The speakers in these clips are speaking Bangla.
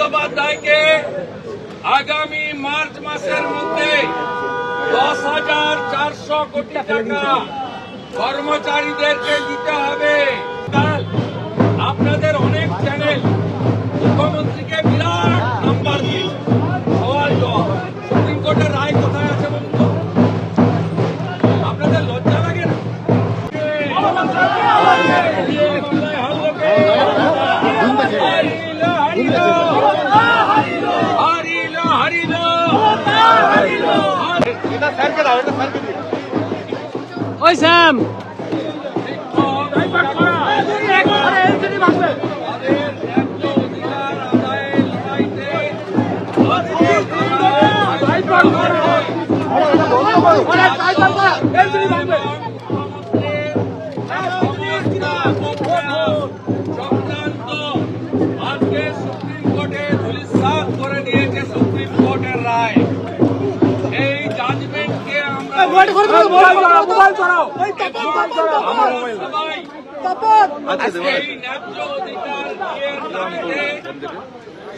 বন্দ্যোপাধ্যায়কে আগামী মার্চ মাসের মধ্যে 10,400 কোটি টাকা কর্মচারীদেরকে দিতে হবে। কাল আপনাদের অনেক চ্যানেল মুখ্যমন্ত্রীকে বিরাট নাম্বার দিয়েছে, সওয়াল জবাব। সুপ্রিম কোর্টের রায় কোথায় আছে বলুন তো? আপনাদের লজ্জা লাগে না? ওই স্যাম আজকে সুপ্রিম কোর্টে ধূলিসাৎ করে দিয়েছে সুপ্রিম কোর্টের রায়। এই জাজমেন্টকে আমরা সবাই এই ন্যায্য অধিকার দিয়ে দাবিতে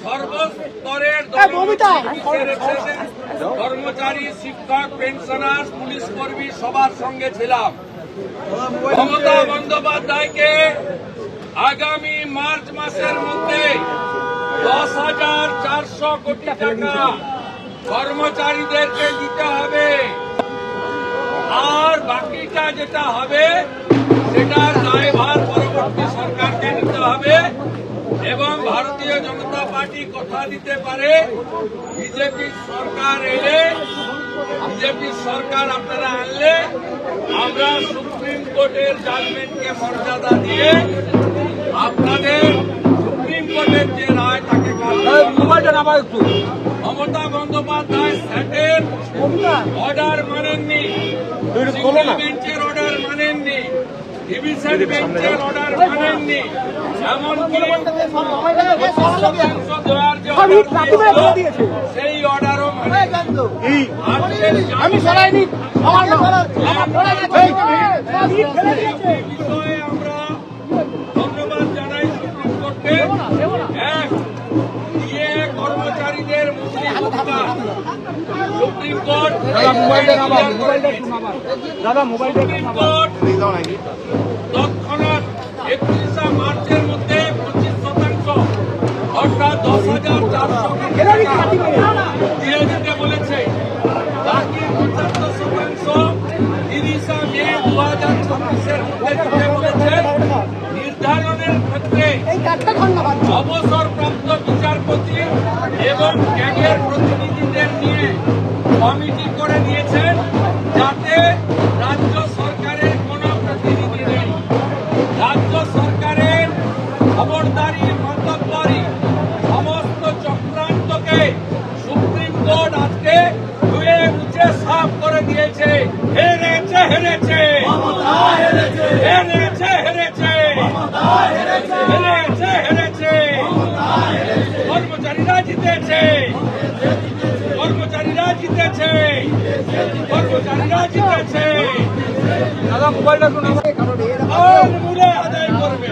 সর্বস্তরের কর্মচারী, শিক্ষক, পেনশনার, পুলিশ কর্মী সবার সঙ্গে ছিলাম। মমতা বন্দ্যোপাধ্যায়কে আগামী মার্চ মাসের মধ্যে 10,400 কোটি টাকা কর্মচারীদেরকে দিতে হবে। আর বাকিটা যেটা হবে সেটার দায়ভার পরবর্তী সরকারকে নিতে হবে। এবং ভারতীয় জনতা পার্টি কথা দিতে পারে, বিজেপি সরকার এলে, বিজেপি সরকার আপনারা আনলে আমরা সুপ্রিম কোর্টের জাজমেন্টকে মর্যাদা দিয়ে আপনাদের সুপ্রিম কোর্টের যে রায় তাকে মমতা বন্দ্যোপাধ্যায় স্যাটের অর্ডার মানেননি, সিঙ্গেল বেঞ্চের অর্ডার মানেননি, ডিভিশন বেঞ্চের অর্ডার মানেননি, এমনকি দেওয়ার যে অর্ডার দিয়েছিল সেই অর্ডারও মানেননি। আমি সরাইনি বিষয়ে আমরা ধন্যবাদ জানাই সুপ্রিম কোর্টকে। এক, দিয়ে কর্মচারীদের মুক্তি ভোক্তা সুপ্রিম কোর্ট তৎক্ষণাৎ 31 মার্চের মধ্যে 25% অর্থাৎ 10,400 দিয়ে দিতে বলেছে। বাকি 75% 30 মে 2024-এর মধ্যে দিতে বলেছে। নির্ধারণের ক্ষেত্রে অবসরপ্রাপ্ত বিচারপতি এবং ক্যাগের প্রতিনিধিদের নিয়ে কমিটি করে দিয়েছেন, যাতে রাজ্য সরকারের কোনো প্রতিনিধি নেই। রাজ্য সরকারের খবরদারি, মন্তব্যরি সমস্ত চক্রান্তকে সুপ্রিম কোর্ট আজকে ধুয়ে মুছে সাফ করে দিয়েছে। হেরেছে হেরেছে হেরেছে হেরেছে হেরেছে হেরেছে কর্মচারীরা জিতেছে, কর্মচারীরা জিতেছে, কর্মচারীরা জিতেছে। দাদা মোবাইলটা কান মূলে আদায় করবে,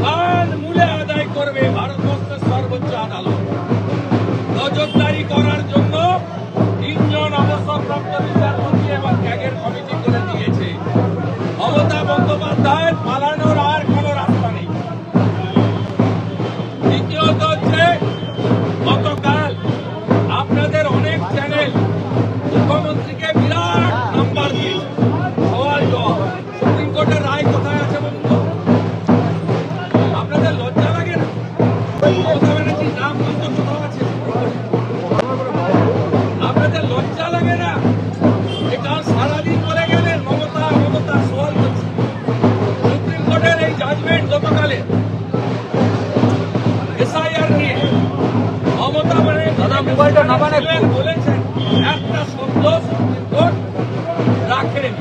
কান মূলে আদায় করবে ভারতবর্ষের সর্বোচ্চ আদালত। নজরদারি করার জন্য 3 জন অবসরপ্রাপ্ত বিচারপতি এবং ক্যাগের কমিটি করে দিয়েছে। মমতা বন্দ্যোপাধ্যায়ের পালানোর আর কোনো রাস্তা নেই। দ্বিতীয়ত হচ্ছে, গতকাল আপনাদের অনেক চ্যানেল মুখ্যমন্ত্রীকে বিরাট নাম্বার দিয়েছে, সওয়াল জবাব। সুপ্রিম কোর্টের রায় কোথায় আছে বলুন তো? আপনাদের লজ্জা লাগে না? মমতা ব্যানার্জির নাম কিন্তু কোথাও আছে? আপনাদের লজ্জা লাগে না? এটা সারাদিন বলে গেলেন মমতা মমতা, সওয়াল করছে। সুপ্রিম কোর্টের এই জাজমেন্ট গতকালে এসআইআর নিয়ে মমতা ব্যানার্জি বলেছেন একটা শব্দ সুপ্রিম কোর্ট রাখেনি।